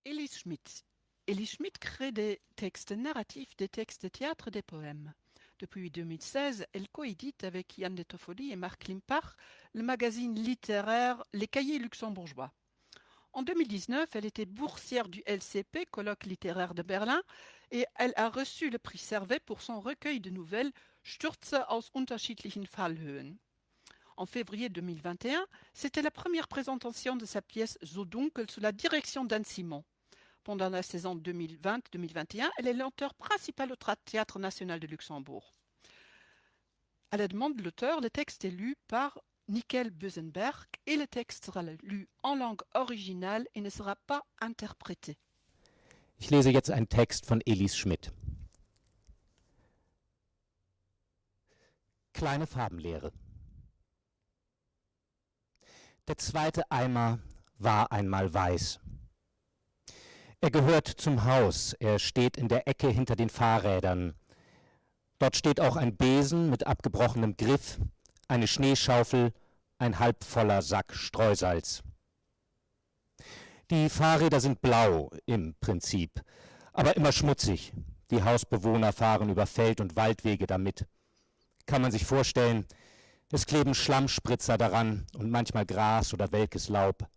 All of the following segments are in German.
Élise Schmidt. Élise Schmidt crée des textes narratifs, des textes de théâtre et des poèmes. Depuis 2016, elle coédite avec Yann de Toffoli et Marc Limpach le magazine littéraire Les Cahiers luxembourgeois. En 2019, elle était boursière du LCP, colloque littéraire de Berlin, et elle a reçu le prix Servet pour son recueil de nouvelles Stürze aus unterschiedlichen Fallhöhen. En février 2021, c'était la première présentation de sa pièce So dunkel sous la direction d'Anne Simon. Pendant la saison 2020-2021, elle est l'auteur principal au Théâtre national de Luxembourg. À la demande de l'auteur, le texte est lu par Nickel Busenberg et le texte sera lu en langue originale et ne sera pas interprété. Ich lese jetzt einen Text von Élise Schmidt. Kleine Farbenlehre. Der zweite Eimer war einmal weiß. Er gehört zum Haus, er steht in der Ecke hinter den Fahrrädern. Dort steht auch ein Besen mit abgebrochenem Griff, eine Schneeschaufel, ein halbvoller Sack Streusalz. Die Fahrräder sind blau im Prinzip, aber immer schmutzig. Die Hausbewohner fahren über Feld- und Waldwege damit. Kann man sich vorstellen, es kleben Schlammspritzer daran und manchmal Gras oder welkes Laub.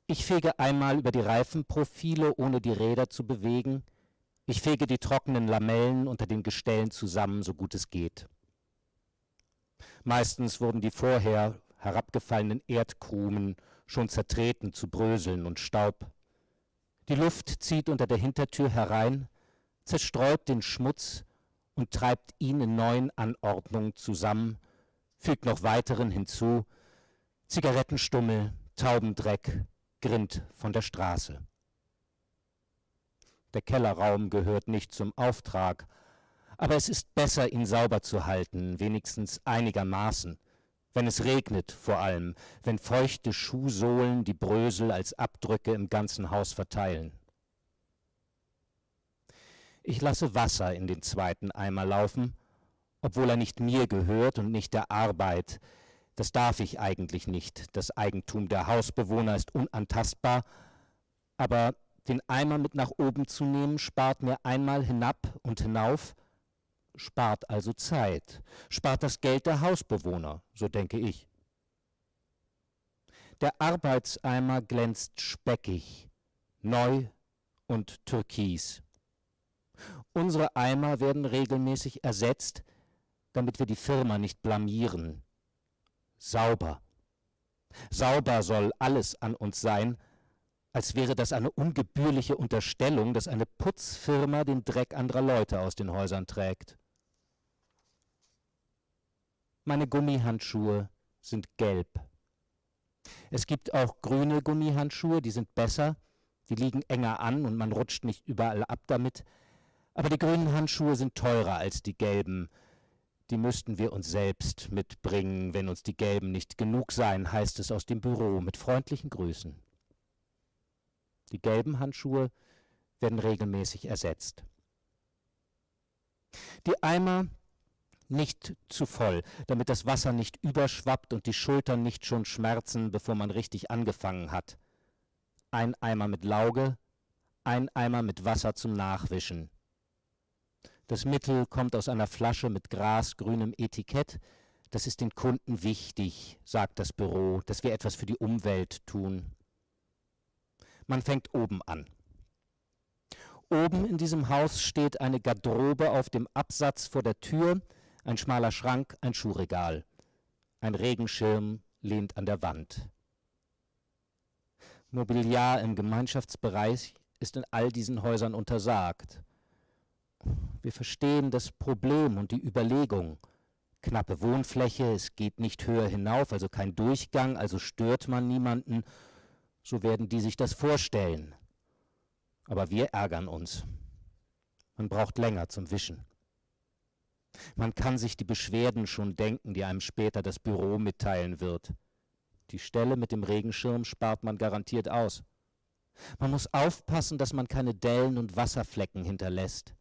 Ich fege einmal über die Reifenprofile, ohne die Räder zu bewegen. Ich fege die trockenen Lamellen unter den Gestellen zusammen, so gut es geht. Meistens wurden die vorher herabgefallenen Erdkrumen schon zertreten zu Bröseln und Staub. Die Luft zieht unter der Hintertür herein, zerstreut den Schmutz und treibt ihn in neuen Anordnungen zusammen, fügt noch weiteren hinzu, Zigarettenstummel, Taubendreck, Grind von der Straße. Der Kellerraum gehört nicht zum Auftrag, aber es ist besser, ihn sauber zu halten, wenigstens einigermaßen, wenn es regnet vor allem, wenn feuchte Schuhsohlen die Brösel als Abdrücke im ganzen Haus verteilen. Ich lasse Wasser in den zweiten Eimer laufen, obwohl er nicht mir gehört und nicht der Arbeit. Das darf ich eigentlich nicht. Das Eigentum der Hausbewohner ist unantastbar, aber den Eimer mit nach oben zu nehmen, spart mir einmal hinab und hinauf, spart also Zeit, spart das Geld der Hausbewohner, so denke ich. Der Arbeitseimer glänzt speckig, neu und türkis. Unsere Eimer werden regelmäßig ersetzt, damit wir die Firma nicht blamieren. Sauber. Sauber soll alles an uns sein, als wäre das eine ungebührliche Unterstellung, dass eine Putzfirma den Dreck anderer Leute aus den Häusern trägt. Meine Gummihandschuhe sind gelb. Es gibt auch grüne Gummihandschuhe, die sind besser, die liegen enger an und man rutscht nicht überall ab damit. Aber die grünen Handschuhe sind teurer als die gelben. Die müssten wir uns selbst mitbringen, wenn uns die gelben nicht genug seien, heißt es aus dem Büro mit freundlichen Grüßen. Die gelben Handschuhe werden regelmäßig ersetzt. Die Eimer nicht zu voll, damit das Wasser nicht überschwappt und die Schultern nicht schon schmerzen, bevor man richtig angefangen hat. Ein Eimer mit Lauge, ein Eimer mit Wasser zum Nachwischen. Das Mittel kommt aus einer Flasche mit grasgrünem Etikett. Das ist den Kunden wichtig, sagt das Büro, dass wir etwas für die Umwelt tun. Man fängt oben an. Oben in diesem Haus steht eine Garderobe auf dem Absatz vor der Tür, ein schmaler Schrank, ein Schuhregal. Ein Regenschirm lehnt an der Wand. Mobiliar im Gemeinschaftsbereich ist in all diesen Häusern untersagt. Wir verstehen das Problem und die Überlegung. Knappe Wohnfläche, es geht nicht höher hinauf, also kein Durchgang, also stört man niemanden. So werden die sich das vorstellen. Aber wir ärgern uns. Man braucht länger zum Wischen. Man kann sich die Beschwerden schon denken, die einem später das Büro mitteilen wird. Die Stelle mit dem Regenschirm spart man garantiert aus. Man muss aufpassen, dass man keine Dellen und Wasserflecken hinterlässt.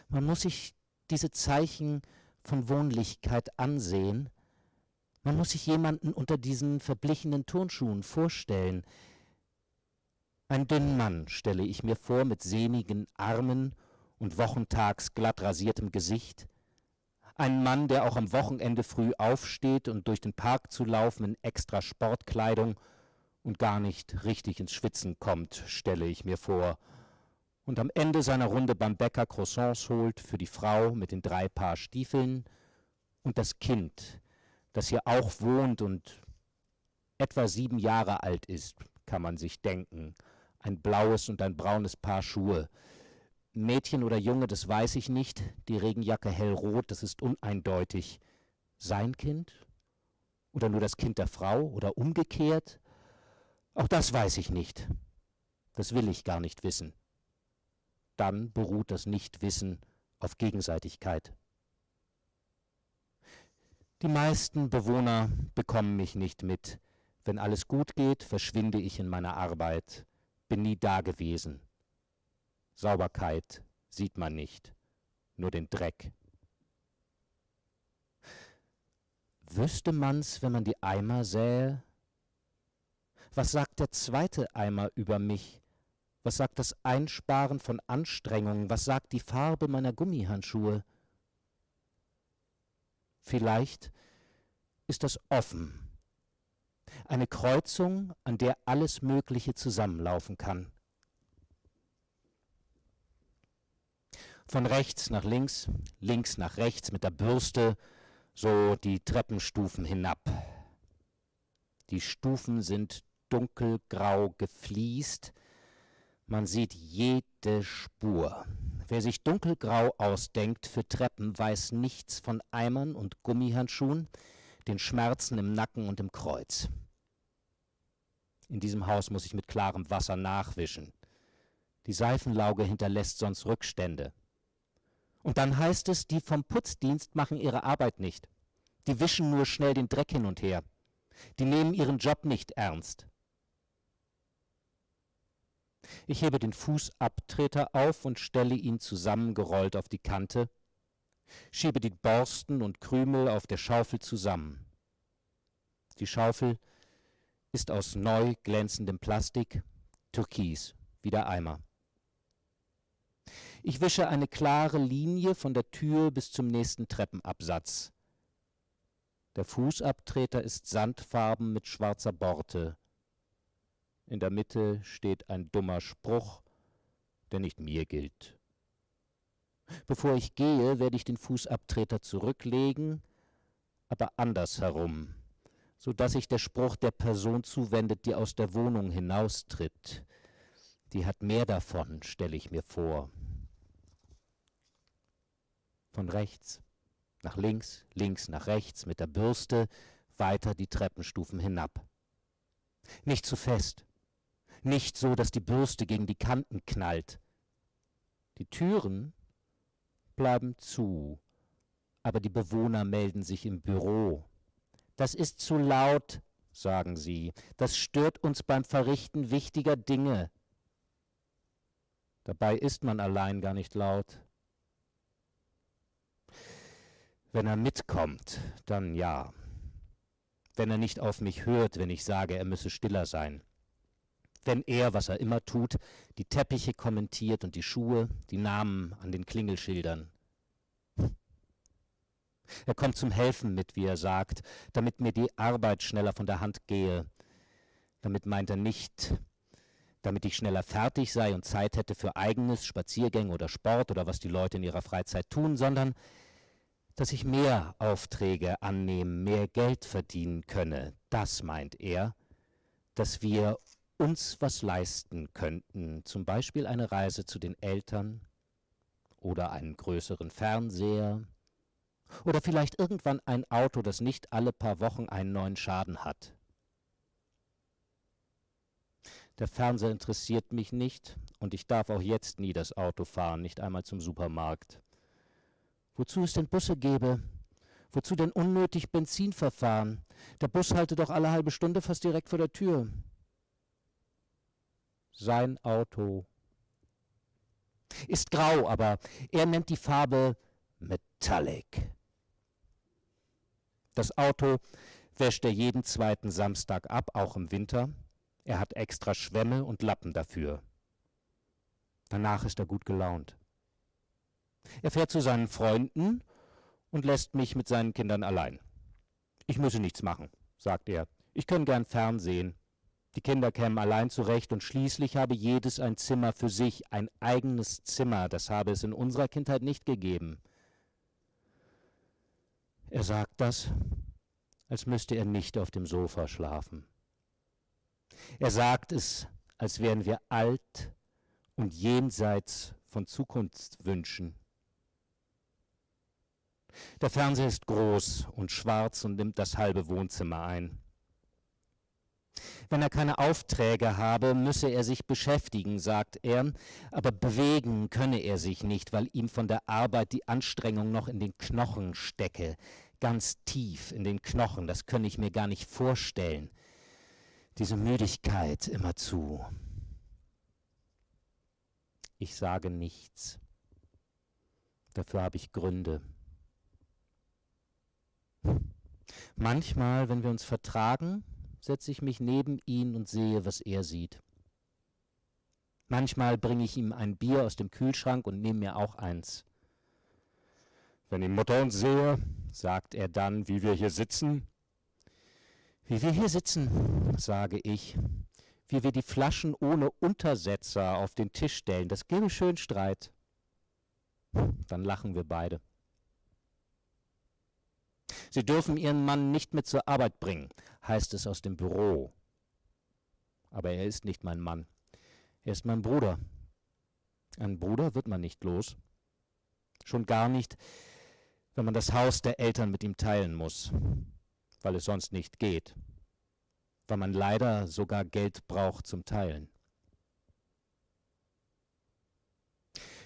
Man muss sich diese Zeichen von Wohnlichkeit ansehen. Man muss sich jemanden unter diesen verblichenen Turnschuhen vorstellen. Einen dünnen Mann stelle ich mir vor, mit sehnigen Armen und wochentags glatt rasiertem Gesicht. Einen Mann, der auch am Wochenende früh aufsteht und durch den Park zu laufen in extra Sportkleidung und gar nicht richtig ins Schwitzen kommt, stelle ich mir vor. Und am Ende seiner Runde beim Bäcker Croissants holt für die Frau mit den 3 Paar Stiefeln und das Kind, das hier auch wohnt und etwa 7 Jahre alt ist, kann man sich denken. Ein blaues und ein braunes Paar Schuhe. Mädchen oder Junge, das weiß ich nicht. Die Regenjacke hellrot, das ist uneindeutig. Sein Kind? Oder nur das Kind der Frau? Oder umgekehrt? Auch das weiß ich nicht. Das will ich gar nicht wissen. Dann beruht das Nichtwissen auf Gegenseitigkeit. Die meisten Bewohner bekommen mich nicht mit. Wenn alles gut geht, verschwinde ich in meiner Arbeit. Bin nie da gewesen. Sauberkeit sieht man nicht, nur den Dreck. Wüsste man's, wenn man die Eimer sähe? Was sagt der zweite Eimer über mich? Was sagt das Einsparen von Anstrengungen? Was sagt die Farbe meiner Gummihandschuhe? Vielleicht ist das offen. Eine Kreuzung, an der alles Mögliche zusammenlaufen kann. Von rechts nach links, links nach rechts mit der Bürste, so die Treppenstufen hinab. Die Stufen sind dunkelgrau gefliest, man sieht jede Spur. Wer sich dunkelgrau ausdenkt für Treppen, weiß nichts von Eimern und Gummihandschuhen, den Schmerzen im Nacken und im Kreuz. In diesem Haus muss ich mit klarem Wasser nachwischen. Die Seifenlauge hinterlässt sonst Rückstände. Und dann heißt es, die vom Putzdienst machen ihre Arbeit nicht. Die wischen nur schnell den Dreck hin und her. Die nehmen ihren Job nicht ernst. Ich hebe den Fußabtreter auf und stelle ihn zusammengerollt auf die Kante, schiebe die Borsten und Krümel auf der Schaufel zusammen. Die Schaufel ist aus neu glänzendem Plastik, türkis, wie der Eimer. Ich wische eine klare Linie von der Tür bis zum nächsten Treppenabsatz. Der Fußabtreter ist sandfarben mit schwarzer Borte. In der Mitte steht ein dummer Spruch, der nicht mir gilt. Bevor ich gehe, werde ich den Fußabtreter zurücklegen, aber andersherum, so dass sich der Spruch der Person zuwendet, die aus der Wohnung hinaustritt. Die hat mehr davon, stelle ich mir vor. Von rechts nach links, links nach rechts mit der Bürste, weiter die Treppenstufen hinab. Nicht zu fest, nicht so, dass die Bürste gegen die Kanten knallt. Die Türen bleiben zu, aber die Bewohner melden sich im Büro. Das ist zu laut, sagen sie. Das stört uns beim Verrichten wichtiger Dinge. Dabei ist man allein gar nicht laut. Wenn er mitkommt, dann ja. Wenn er nicht auf mich hört, wenn ich sage, er müsse stiller sein. Wenn er, was er immer tut, die Teppiche kommentiert und die Schuhe, die Namen an den Klingelschildern. Er kommt zum Helfen mit, wie er sagt, damit mir die Arbeit schneller von der Hand gehe. Damit meint er nicht, damit ich schneller fertig sei und Zeit hätte für Eigenes, Spaziergänge oder Sport oder was die Leute in ihrer Freizeit tun, sondern dass ich mehr Aufträge annehmen, mehr Geld verdienen könne. Das meint er, dass wir uns was leisten könnten, zum Beispiel eine Reise zu den Eltern oder einen größeren Fernseher oder vielleicht irgendwann ein Auto, das nicht alle paar Wochen einen neuen Schaden hat. Der Fernseher interessiert mich nicht und ich darf auch jetzt nie das Auto fahren, nicht einmal zum Supermarkt. Wozu es denn Busse gäbe? Wozu denn unnötig Benzin verfahren? Der Bus halte doch alle halbe Stunde fast direkt vor der Tür. Sein Auto ist grau, aber er nennt die Farbe Metallic. Das Auto wäscht er jeden zweiten Samstag ab, auch im Winter. Er hat extra Schwämme und Lappen dafür. Danach ist er gut gelaunt. Er fährt zu seinen Freunden und lässt mich mit seinen Kindern allein. Ich müsse nichts machen, sagt er. Ich kann gern fernsehen. Die Kinder kämen allein zurecht und schließlich habe jedes ein Zimmer für sich, ein eigenes Zimmer. Das habe es in unserer Kindheit nicht gegeben. Er sagt das, als müsste er nicht auf dem Sofa schlafen. Er sagt es, als wären wir alt und jenseits von Zukunftswünschen. Der Fernseher ist groß und schwarz und nimmt das halbe Wohnzimmer ein. Wenn er keine Aufträge habe, müsse er sich beschäftigen, sagt er, aber bewegen könne er sich nicht, weil ihm von der Arbeit die Anstrengung noch in den Knochen stecke, ganz tief in den Knochen, das könne ich mir gar nicht vorstellen. Diese Müdigkeit immerzu. Ich sage nichts. Dafür habe ich Gründe. Manchmal, wenn wir uns vertragen, setze ich mich neben ihn und sehe, was er sieht. Manchmal bringe ich ihm ein Bier aus dem Kühlschrank und nehme mir auch eins. Wenn die Mutter uns sehe, sagt er dann, wie wir hier sitzen. Wie wir hier sitzen, sage ich, wie wir die Flaschen ohne Untersetzer auf den Tisch stellen, das gäbe schön Streit. Dann lachen wir beide. Sie dürfen Ihren Mann nicht mit zur Arbeit bringen, heißt es aus dem Büro. Aber er ist nicht mein Mann. Er ist mein Bruder. Einen Bruder wird man nicht los. Schon gar nicht, wenn man das Haus der Eltern mit ihm teilen muss, weil es sonst nicht geht. Weil man leider sogar Geld braucht zum Teilen.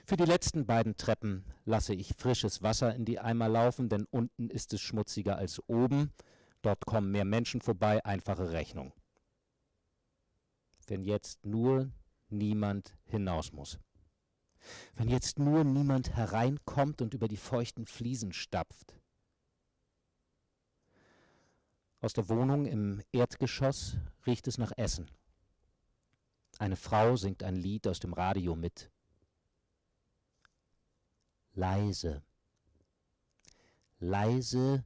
Für die letzten beiden Treppen lasse ich frisches Wasser in die Eimer laufen, denn unten ist es schmutziger als oben. Dort kommen mehr Menschen vorbei, einfache Rechnung. Wenn jetzt nur niemand hinaus muss. Wenn jetzt nur niemand hereinkommt und über die feuchten Fliesen stapft. Aus der Wohnung im Erdgeschoss riecht es nach Essen. Eine Frau singt ein Lied aus dem Radio mit. Leise. Leise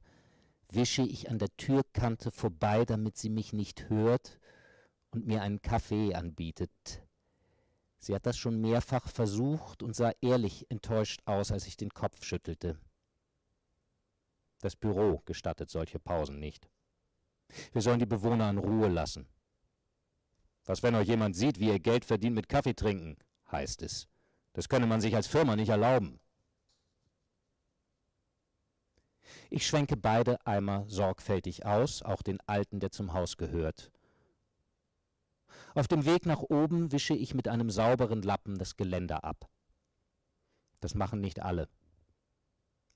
wische ich an der Türkante vorbei, damit sie mich nicht hört und mir einen Kaffee anbietet. Sie hat das schon mehrfach versucht und sah ehrlich enttäuscht aus, als ich den Kopf schüttelte. Das Büro gestattet solche Pausen nicht. Wir sollen die Bewohner in Ruhe lassen. Was, wenn euch jemand sieht, wie ihr Geld verdient mit Kaffee trinken, heißt es. Das könne man sich als Firma nicht erlauben. Ich schwenke beide Eimer sorgfältig aus, auch den alten, der zum Haus gehört. Auf dem Weg nach oben wische ich mit einem sauberen Lappen das Geländer ab. Das machen nicht alle.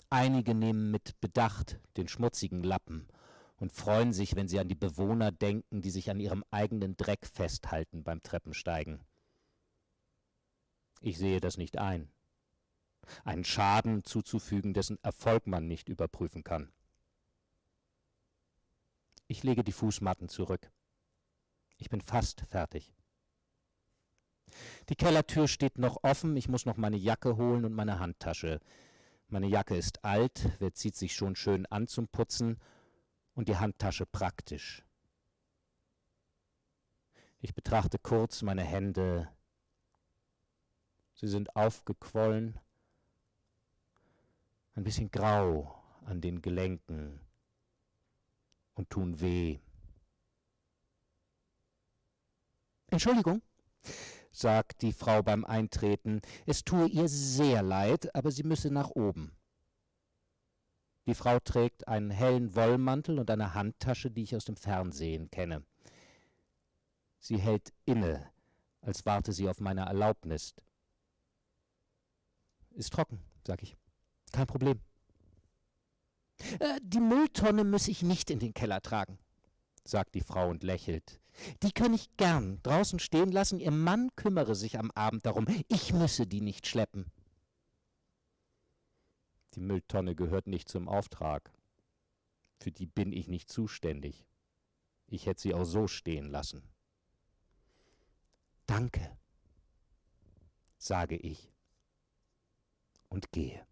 Einige nehmen mit Bedacht den schmutzigen Lappen und freuen sich, wenn sie an die Bewohner denken, die sich an ihrem eigenen Dreck festhalten beim Treppensteigen. Ich sehe das nicht ein. Einen Schaden zuzufügen, dessen Erfolg man nicht überprüfen kann. Ich lege die Fußmatten zurück. Ich bin fast fertig. Die Kellertür steht noch offen, ich muss noch meine Jacke holen und meine Handtasche. Meine Jacke ist alt, wer zieht sich schon schön an zum Putzen, und die Handtasche praktisch. Ich betrachte kurz meine Hände. Sie sind aufgequollen, ein bisschen grau an den Gelenken und tun weh. Entschuldigung, sagt die Frau beim Eintreten, es tue ihr sehr leid, aber sie müsse nach oben. Die Frau trägt einen hellen Wollmantel und eine Handtasche, die ich aus dem Fernsehen kenne. Sie hält inne, als warte sie auf meine Erlaubnis. Ist trocken, sag ich. Kein Problem. Die Mülltonne muss ich nicht in den Keller tragen, sagt die Frau und lächelt. Die kann ich gern draußen stehen lassen, ihr Mann kümmere sich am Abend darum. Ich müsse die nicht schleppen. Die Mülltonne gehört nicht zum Auftrag. Für die bin ich nicht zuständig. Ich hätte sie auch so stehen lassen. Danke, sage ich und gehe.